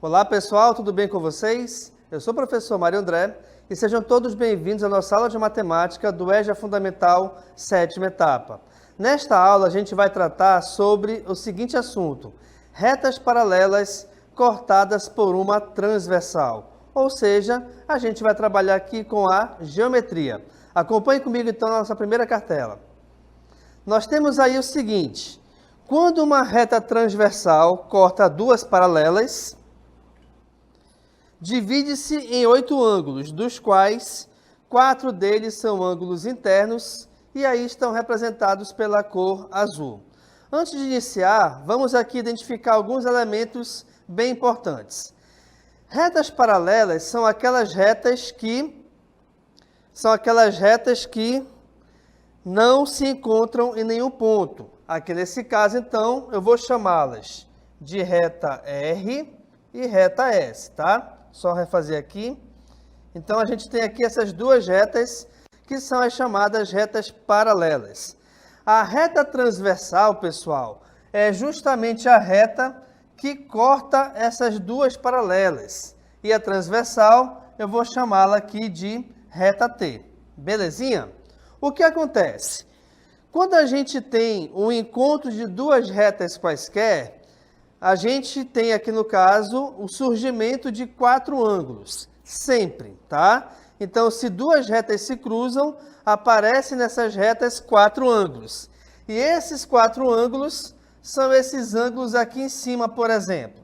Olá pessoal, tudo bem com vocês? Eu sou o professor Mário André e sejam todos bem-vindos à nossa aula de matemática do EJA Fundamental 7ª etapa. Nesta aula a gente vai tratar sobre o seguinte assunto: retas paralelas cortadas por uma transversal. Ou seja, a gente vai trabalhar aqui com a geometria. Acompanhe comigo então a nossa primeira cartela. Nós temos aí o seguinte: quando uma reta transversal corta duas paralelas, divide-se em 8 ângulos, dos quais 4 deles são ângulos internos e aí estão representados pela cor azul. Antes de iniciar, vamos aqui identificar alguns elementos bem importantes. Retas paralelas são aquelas retas que não se encontram em nenhum ponto. Aqui nesse caso, então, eu vou chamá-las de reta R e reta S, tá? Só refazer aqui. Então, a gente tem aqui essas duas retas, que são as chamadas retas paralelas. A reta transversal, pessoal, é justamente a reta que corta essas duas paralelas. E a transversal, eu vou chamá-la aqui de reta T. Belezinha? O que acontece? Quando a gente tem um encontro de duas retas quaisquer, a gente tem aqui no caso o surgimento de 4 ângulos, sempre, tá? Então, se duas retas se cruzam, aparecem nessas retas 4 ângulos. E esses 4 ângulos são esses ângulos aqui em cima, por exemplo.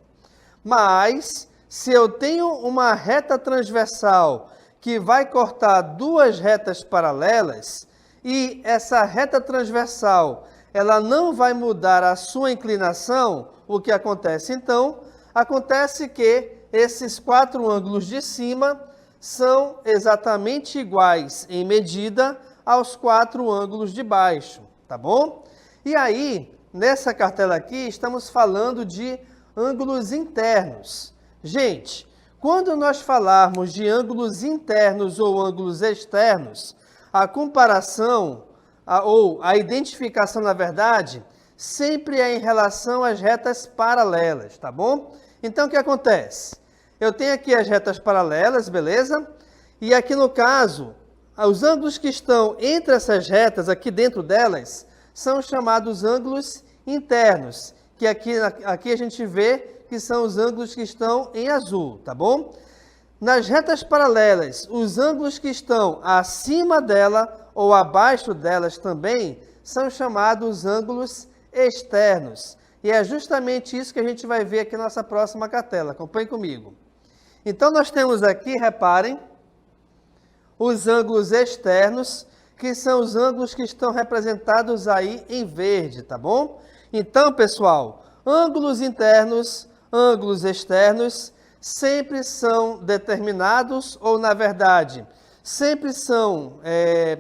Mas, se eu tenho uma reta transversal que vai cortar duas retas paralelas, e essa reta transversal ela não vai mudar a sua inclinação, o que acontece então? Acontece que esses 4 ângulos de cima são exatamente iguais em medida aos 4 ângulos de baixo, tá bom? E aí, nessa cartela aqui, estamos falando de ângulos internos. Gente, quando nós falarmos de ângulos internos ou ângulos externos, a comparação, ou a identificação, na verdade, sempre é em relação às retas paralelas, tá bom? Então, o que acontece? Eu tenho aqui as retas paralelas, beleza? E aqui no caso, os ângulos que estão entre essas retas, aqui dentro delas, são chamados ângulos internos, que aqui a gente vê que são os ângulos que estão em azul, tá bom? Nas retas paralelas, os ângulos que estão acima dela ou abaixo delas também são chamados ângulos externos. E é justamente isso que a gente vai ver aqui na nossa próxima cartela. Acompanhe comigo. Então, nós temos aqui, reparem, os ângulos externos, que são os ângulos que estão representados aí em verde, tá bom? Então, pessoal, ângulos internos, ângulos externos, sempre são determinados, ou na verdade, sempre são,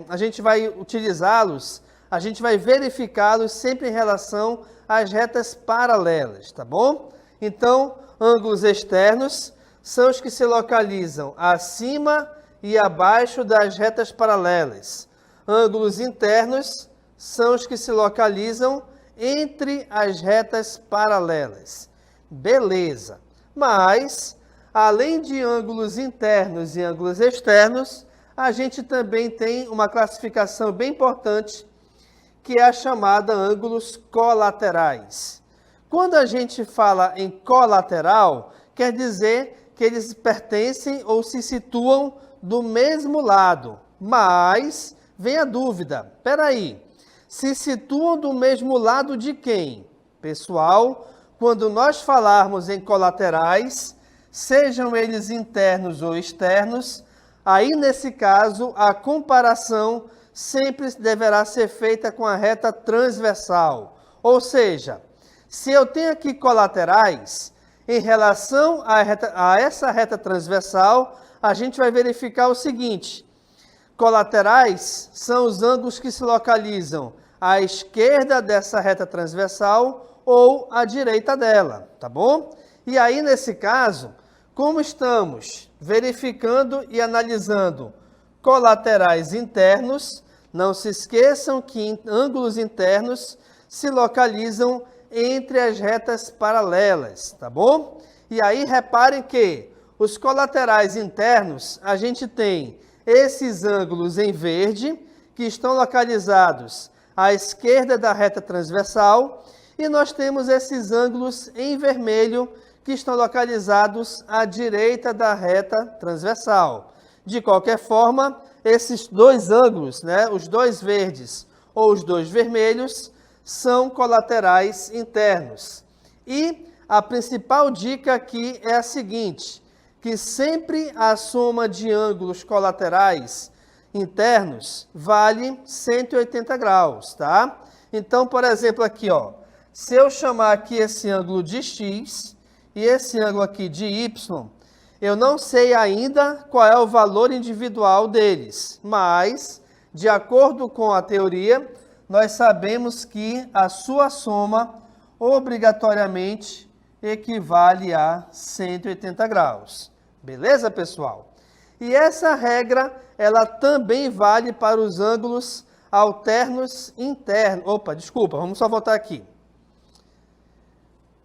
a gente vai utilizá-los, a gente vai verificá-los sempre em relação às retas paralelas, tá bom? Então, ângulos externos são os que se localizam acima e abaixo das retas paralelas. Ângulos internos são os que se localizam entre as retas paralelas. Beleza. Mas, além de ângulos internos e ângulos externos, a gente também tem uma classificação bem importante, que é a chamada ângulos colaterais. Quando a gente fala em colateral, quer dizer que eles pertencem ou se situam do mesmo lado. Mas, vem a dúvida, peraí, se situam do mesmo lado de quem? Pessoal, quando nós falarmos em colaterais, sejam eles internos ou externos, aí nesse caso a comparação sempre deverá ser feita com a reta transversal. Ou seja, se eu tenho aqui colaterais, em relação a essa reta transversal, a gente vai verificar o seguinte: colaterais são os ângulos que se localizam à esquerda dessa reta transversal ou à direita dela, tá bom? E aí, nesse caso, como estamos verificando e analisando colaterais internos, não se esqueçam que ângulos internos se localizam entre as retas paralelas, tá bom? E aí reparem que os colaterais internos, a gente tem esses ângulos em verde, que estão localizados à esquerda da reta transversal, e nós temos esses ângulos em vermelho, que estão localizados à direita da reta transversal. De qualquer forma, esses dois ângulos, né, os dois verdes ou os dois vermelhos, são colaterais internos. E a principal dica aqui é a seguinte, que sempre a soma de ângulos colaterais internos vale 180 graus, tá? Então, por exemplo, aqui, ó, se eu chamar aqui esse ângulo de x e esse ângulo aqui de y, eu não sei ainda qual é o valor individual deles, mas, de acordo com a teoria, nós sabemos que a sua soma obrigatoriamente equivale a 180 graus. Beleza, pessoal? E essa regra, ela também vale para os ângulos alternos internos. Opa, desculpa, vamos só voltar aqui.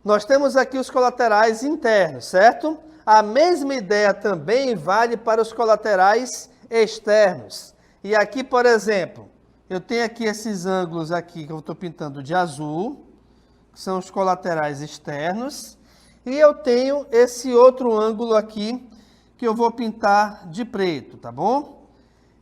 Nós temos aqui os colaterais internos, certo? A mesma ideia também vale para os colaterais externos. E aqui, por exemplo, eu tenho aqui esses ângulos aqui que eu estou pintando de azul, que são os colaterais externos, e eu tenho esse outro ângulo aqui que eu vou pintar de preto, tá bom?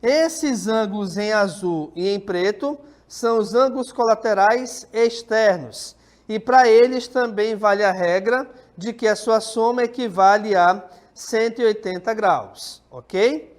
Esses ângulos em azul e em preto são os ângulos colaterais externos. E para eles também vale a regra de que a sua soma equivale a 180 graus, ok?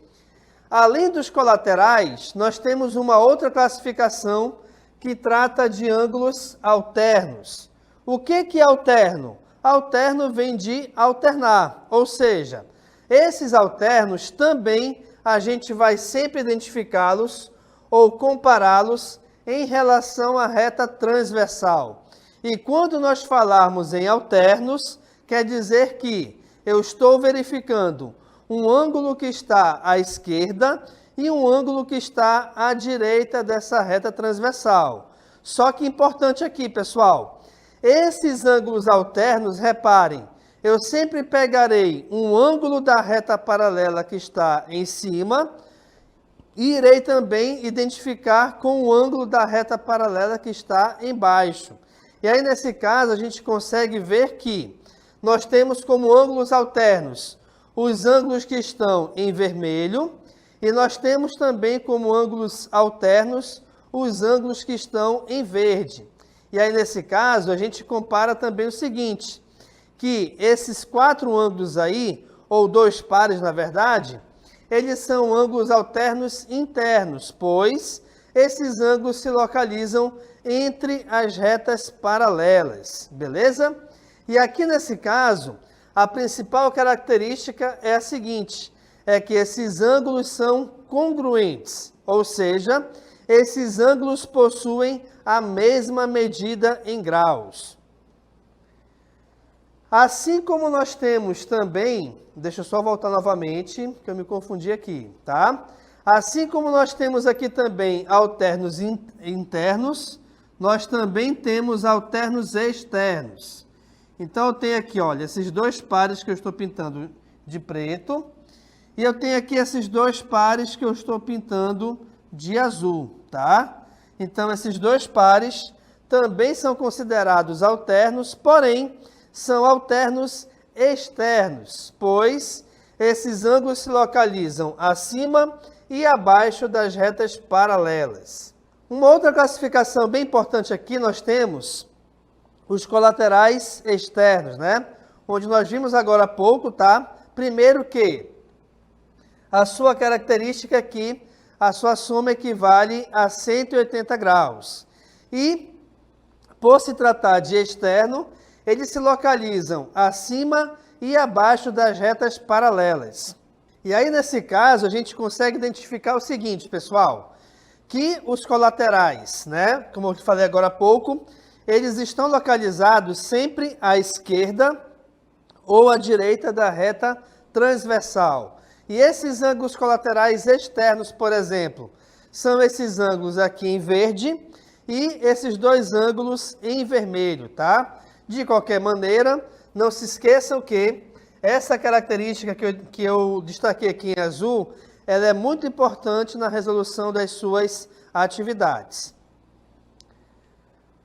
Além dos colaterais, nós temos uma outra classificação que trata de ângulos alternos. O que é alterno? Alterno vem de alternar, ou seja, esses alternos também a gente vai sempre identificá-los ou compará-los em relação à reta transversal. E quando nós falarmos em alternos, quer dizer que eu estou verificando um ângulo que está à esquerda e um ângulo que está à direita dessa reta transversal. Só que importante aqui, pessoal, esses ângulos alternos, reparem, eu sempre pegarei um ângulo da reta paralela que está em cima e irei também identificar com o ângulo da reta paralela que está embaixo. E aí, nesse caso, a gente consegue ver que nós temos como ângulos alternos os ângulos que estão em vermelho e nós temos também como ângulos alternos os ângulos que estão em verde. E aí, nesse caso, a gente compara também o seguinte, que esses 4 ângulos aí, ou 2 pares na verdade, eles são ângulos alternos internos, pois esses ângulos se localizam entre as retas paralelas, beleza? E aqui nesse caso, a principal característica é a seguinte, é que esses ângulos são congruentes, ou seja, esses ângulos possuem a mesma medida em graus. Assim como nós temos também, deixa eu só voltar novamente, que eu me confundi aqui, tá? Assim como nós temos aqui também alternos internos, nós também temos alternos externos. Então, eu tenho aqui, olha, esses 2 pares que eu estou pintando de preto, e eu tenho aqui esses 2 pares que eu estou pintando de azul, tá? Então, esses 2 pares também são considerados alternos, porém, são alternos externos, pois esses ângulos se localizam acima e abaixo das retas paralelas. Uma outra classificação bem importante aqui, nós temos os colaterais externos, né? Onde nós vimos agora há pouco, tá? Primeiro que a sua característica aqui, a sua soma equivale a 180 graus. E, por se tratar de externo, eles se localizam acima e abaixo das retas paralelas. E aí, nesse caso, a gente consegue identificar o seguinte, pessoal, que os colaterais, né, como eu falei agora há pouco, eles estão localizados sempre à esquerda ou à direita da reta transversal. E esses ângulos colaterais externos, por exemplo, são esses ângulos aqui em verde e esses 2 ângulos em vermelho, tá? De qualquer maneira, não se esqueçam que essa característica que eu destaquei aqui em azul, ela é muito importante na resolução das suas atividades.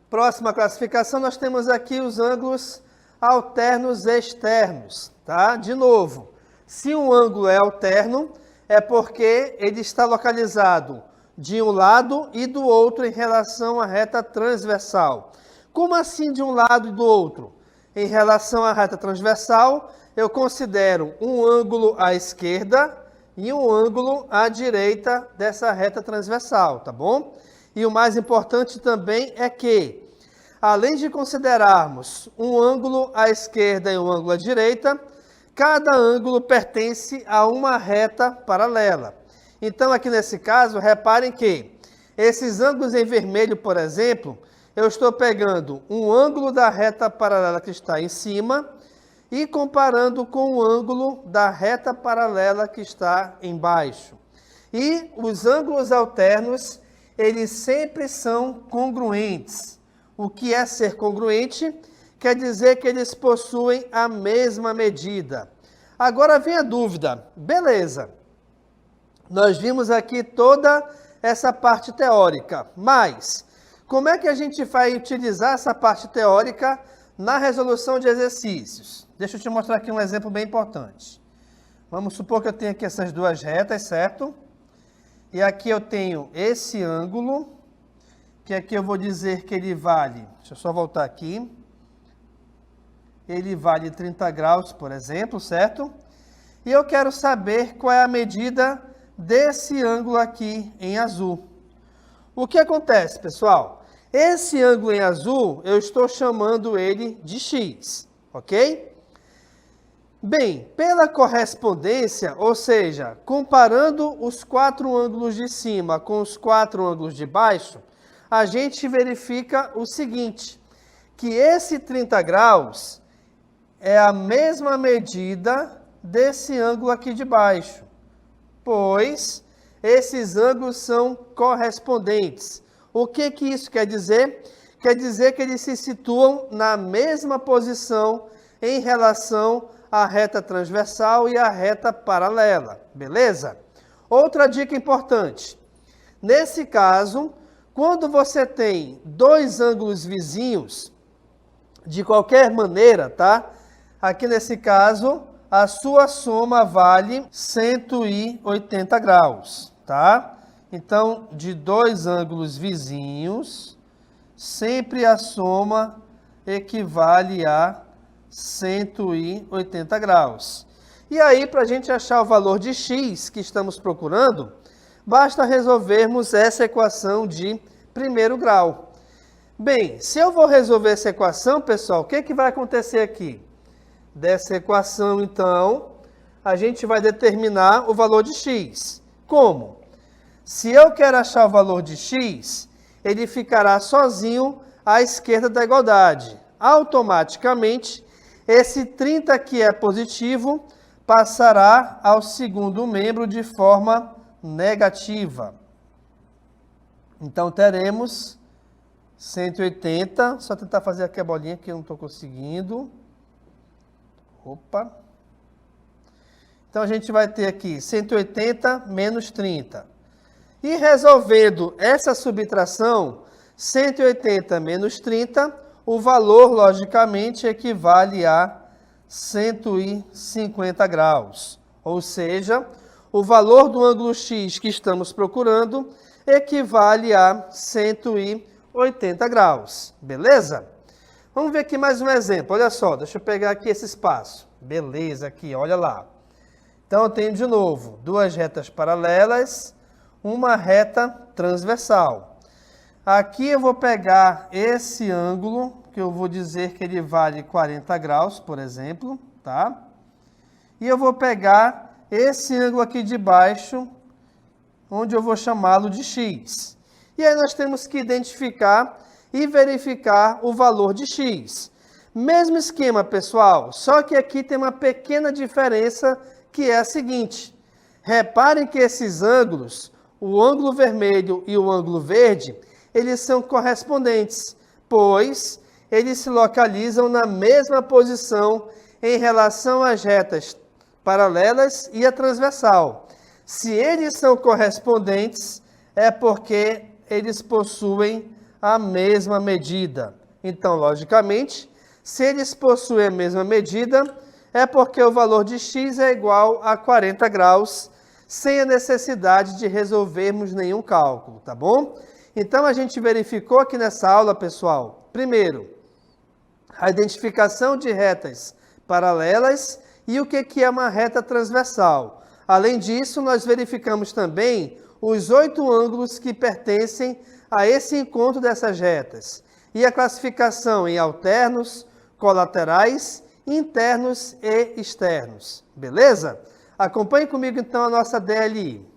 Próxima classificação, nós temos aqui os ângulos alternos externos, tá? De novo, se um ângulo é alterno, é porque ele está localizado de um lado e do outro em relação à reta transversal. Como assim de um lado e do outro? Em relação à reta transversal, eu considero um ângulo à esquerda e um ângulo à direita dessa reta transversal, tá bom? E o mais importante também é que, além de considerarmos um ângulo à esquerda e um ângulo à direita, cada ângulo pertence a uma reta paralela. Então, aqui nesse caso, reparem que esses ângulos em vermelho, por exemplo, eu estou pegando um ângulo da reta paralela que está em cima e comparando com o ângulo da reta paralela que está embaixo. E os ângulos alternos, eles sempre são congruentes. O que é ser congruente? Quer dizer que eles possuem a mesma medida. Agora vem a dúvida. Beleza, nós vimos aqui toda essa parte teórica, mas como é que a gente vai utilizar essa parte teórica na resolução de exercícios? Deixa eu te mostrar aqui um exemplo bem importante. Vamos supor que eu tenho aqui essas duas retas, certo? E aqui eu tenho esse ângulo, que aqui eu vou dizer que ele vale, deixa eu só voltar aqui, ele vale 30 graus, por exemplo, certo? E eu quero saber qual é a medida desse ângulo aqui em azul. O que acontece, pessoal? Esse ângulo em azul, eu estou chamando ele de x, ok? Bem, pela correspondência, ou seja, comparando os 4 ângulos de cima com os 4 ângulos de baixo, a gente verifica o seguinte, que esse 30 graus é a mesma medida desse ângulo aqui de baixo, pois esses ângulos são correspondentes. O que isso quer dizer? Quer dizer que eles se situam na mesma posição em relação à reta transversal e à reta paralela, beleza? Outra dica importante. Nesse caso, quando você tem dois ângulos vizinhos, de qualquer maneira, tá? Aqui nesse caso, a sua soma vale 180 graus, tá? Então, de dois ângulos vizinhos, sempre a soma equivale a 180 graus. E aí, para a gente achar o valor de x que estamos procurando, basta resolvermos essa equação de primeiro grau. Bem, se eu vou resolver essa equação, pessoal, o que vai acontecer aqui? Dessa equação, então, a gente vai determinar o valor de x. Como? Se eu quero achar o valor de x, ele ficará sozinho à esquerda da igualdade. Automaticamente, esse 30 que é positivo passará ao segundo membro de forma negativa. Então, teremos 180. Só tentar fazer aqui a bolinha que eu não estou conseguindo. Opa. Então, a gente vai ter aqui 180 menos 30. E resolvendo essa subtração, 180 menos 30, o valor, logicamente, equivale a 150 graus. Ou seja, o valor do ângulo x que estamos procurando equivale a 180 graus. Beleza? Vamos ver aqui mais um exemplo. Olha só, deixa eu pegar aqui esse espaço. Beleza, aqui, olha lá. Então, eu tenho de novo duas retas paralelas, uma reta transversal. Aqui eu vou pegar esse ângulo, que eu vou dizer que ele vale 40 graus, por exemplo, tá? E eu vou pegar esse ângulo aqui de baixo, onde eu vou chamá-lo de x. E aí nós temos que identificar e verificar o valor de x. Mesmo esquema, pessoal, só que aqui tem uma pequena diferença, que é a seguinte. Reparem que esses ângulos, o ângulo vermelho e o ângulo verde, eles são correspondentes, pois eles se localizam na mesma posição em relação às retas paralelas e a transversal. Se eles são correspondentes, é porque eles possuem a mesma medida. Então, logicamente, se eles possuem a mesma medida, é porque o valor de x é igual a 40 graus, sem a necessidade de resolvermos nenhum cálculo, tá bom? Então, a gente verificou aqui nessa aula, pessoal, primeiro, a identificação de retas paralelas e o que é uma reta transversal. Além disso, nós verificamos também os 8 ângulos que pertencem a esse encontro dessas retas e a classificação em alternos, colaterais, internos e externos. Beleza? Acompanhe comigo então a nossa DLI.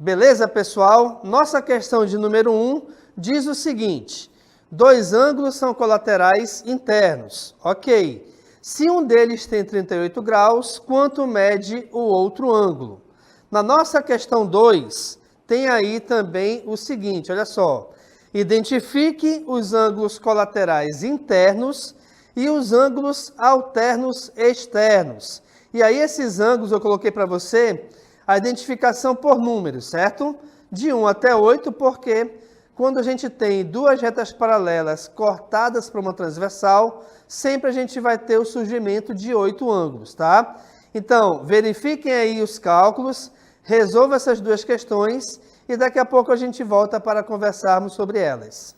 Beleza, pessoal? Nossa questão de número 1 diz o seguinte: 2 ângulos são colaterais internos. Ok. Se um deles tem 38 graus, quanto mede o outro ângulo? Na nossa questão 2, tem aí também o seguinte, olha só. Identifique os ângulos colaterais internos e os ângulos alternos externos. E aí esses ângulos eu coloquei para você a identificação por números, certo? De 1 até 8, porque quando a gente tem duas retas paralelas cortadas por uma transversal, sempre a gente vai ter o surgimento de 8 ângulos, tá? Então, verifiquem aí os cálculos, resolva essas duas questões e daqui a pouco a gente volta para conversarmos sobre elas.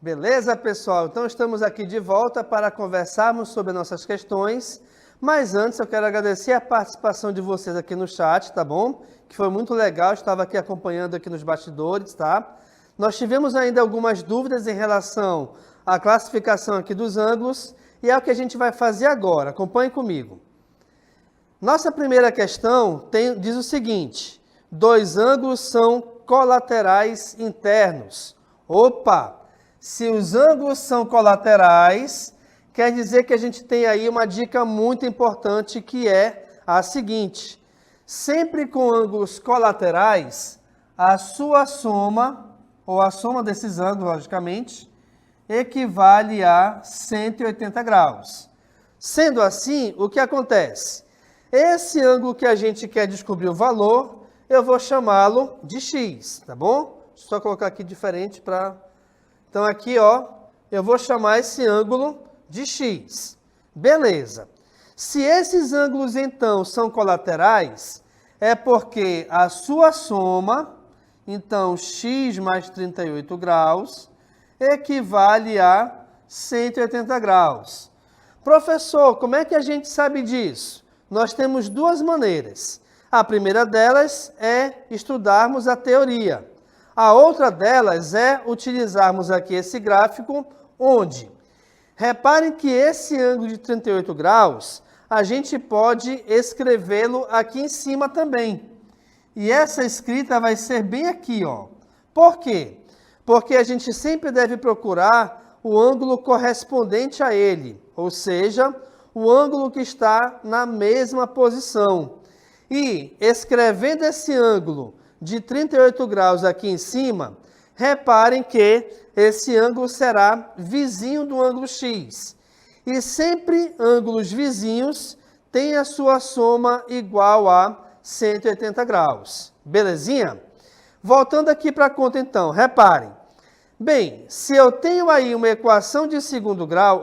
Beleza, pessoal? Então estamos aqui de volta para conversarmos sobre nossas questões. Mas antes eu quero agradecer a participação de vocês aqui no chat, tá bom? Que foi muito legal, estava aqui acompanhando aqui nos bastidores, tá? Nós tivemos ainda algumas dúvidas em relação à classificação aqui dos ângulos e é o que a gente vai fazer agora. Acompanhe comigo. Nossa primeira questão diz o seguinte: dois ângulos são colaterais internos. Opa! Se os ângulos são colaterais, quer dizer que a gente tem aí uma dica muito importante que é a seguinte: sempre com ângulos colaterais, a sua soma, ou a soma desses ângulos, logicamente, equivale a 180 graus. Sendo assim, o que acontece? Esse ângulo que a gente quer descobrir o valor, eu vou chamá-lo de x, tá bom? Deixa eu só colocar aqui diferente para... Então aqui, ó, eu vou chamar esse ângulo de x. Beleza. Se esses ângulos, então, são colaterais, é porque a sua soma, então, x mais 38 graus, equivale a 180 graus. Professor, como é que a gente sabe disso? Nós temos duas maneiras. A primeira delas é estudarmos a teoria. A outra delas é utilizarmos aqui esse gráfico, onde, reparem que esse ângulo de 38 graus, a gente pode escrevê-lo aqui em cima também. E essa escrita vai ser bem aqui, ó. Por quê? Porque a gente sempre deve procurar o ângulo correspondente a ele, ou seja, o ângulo que está na mesma posição. E, escrevendo esse ângulo de 38 graus aqui em cima, reparem que esse ângulo será vizinho do ângulo x. E sempre ângulos vizinhos têm a sua soma igual a 180 graus. Belezinha? Voltando aqui para a conta então, reparem. Bem, se eu tenho aí uma equação de segundo grau,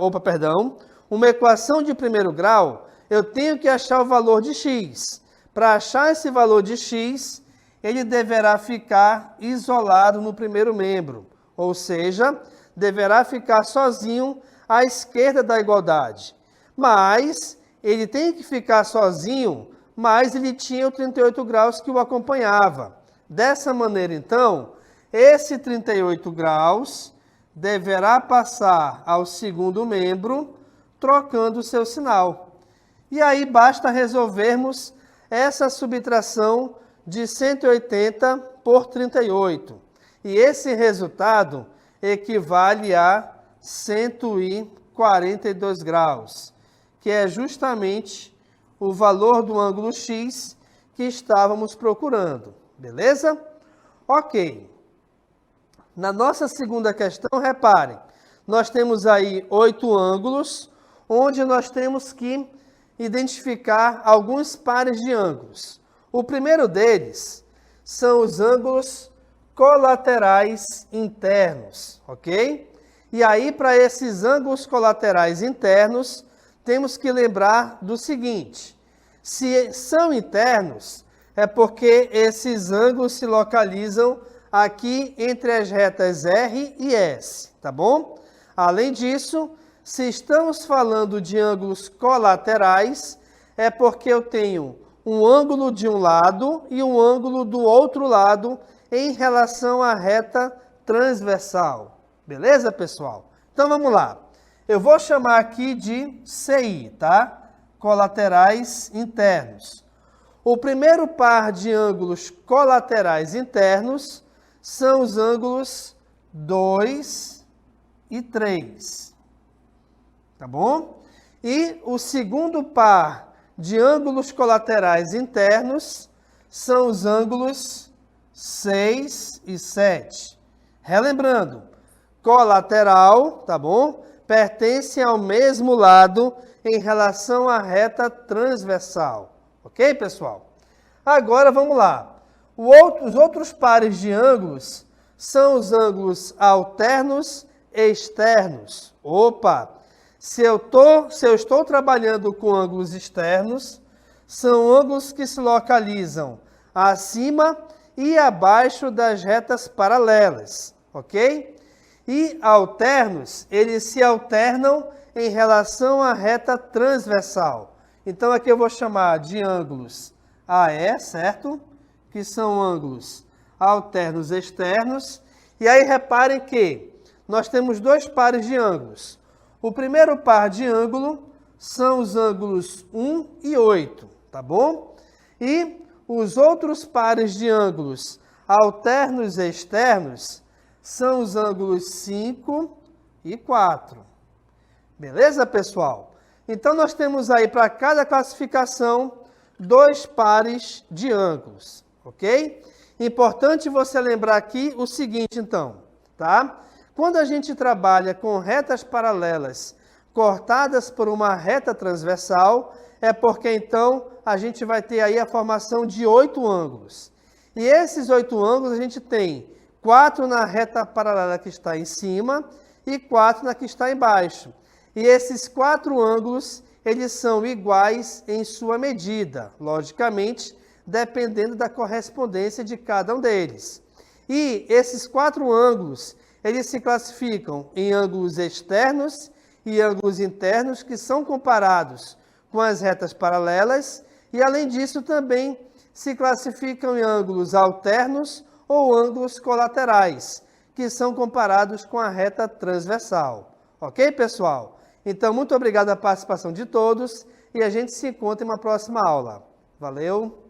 uma equação de primeiro grau, eu tenho que achar o valor de x. Para achar esse valor de x, ele deverá ficar isolado no primeiro membro, ou seja, deverá ficar sozinho à esquerda da igualdade. Mas ele tem que ficar sozinho, mas ele tinha o 38 graus que o acompanhava. Dessa maneira, então, esse 38 graus deverá passar ao segundo membro, trocando o seu sinal. E aí basta resolvermos essa subtração de 180 por 38. E esse resultado equivale a 142 graus, que é justamente o valor do ângulo x que estávamos procurando. Beleza? Ok. Na nossa segunda questão, reparem, nós temos aí 8 ângulos, onde nós temos que identificar alguns pares de ângulos. O primeiro deles são os ângulos colaterais internos, ok? E aí, para esses ângulos colaterais internos, temos que lembrar do seguinte: se são internos, é porque esses ângulos se localizam aqui entre as retas R e S, tá bom? Além disso, se estamos falando de ângulos colaterais, é porque eu tenho um ângulo de um lado e um ângulo do outro lado em relação à reta transversal. Beleza, pessoal? Então, vamos lá. Eu vou chamar aqui de CI, tá? Colaterais internos. O primeiro par de ângulos colaterais internos são os ângulos 2 e 3. Tá bom? E o segundo par de ângulos colaterais internos são os ângulos 6 e 7. Relembrando, colateral, tá bom? Pertence ao mesmo lado em relação à reta transversal. Ok, pessoal? Agora vamos lá. Os outros pares de ângulos são os ângulos alternos e externos. Opa! Se eu estou trabalhando com ângulos externos, são ângulos que se localizam acima e abaixo das retas paralelas, ok? E alternos, eles se alternam em relação à reta transversal. Então, aqui eu vou chamar de ângulos AE, certo? Que são ângulos alternos externos. E aí, reparem que nós temos dois pares de ângulos. O primeiro par de ângulo são os ângulos 1 e 8, tá bom? E os outros pares de ângulos alternos externos são os ângulos 5 e 4. Beleza, pessoal? Então, nós temos aí para cada classificação dois pares de ângulos, ok? Importante você lembrar aqui o seguinte, então, tá? Quando a gente trabalha com retas paralelas cortadas por uma reta transversal, é porque, então, a gente vai ter aí a formação de 8 ângulos. E esses 8 ângulos a gente tem 4 na reta paralela que está em cima e 4 na que está embaixo. E esses 4 ângulos, eles são iguais em sua medida, logicamente, dependendo da correspondência de cada um deles. E esses 4 ângulos, eles se classificam em ângulos externos e ângulos internos, que são comparados com as retas paralelas, e além disso também se classificam em ângulos alternos ou ângulos colaterais, que são comparados com a reta transversal. Ok, pessoal? Então, muito obrigado pela participação de todos e a gente se encontra em uma próxima aula. Valeu!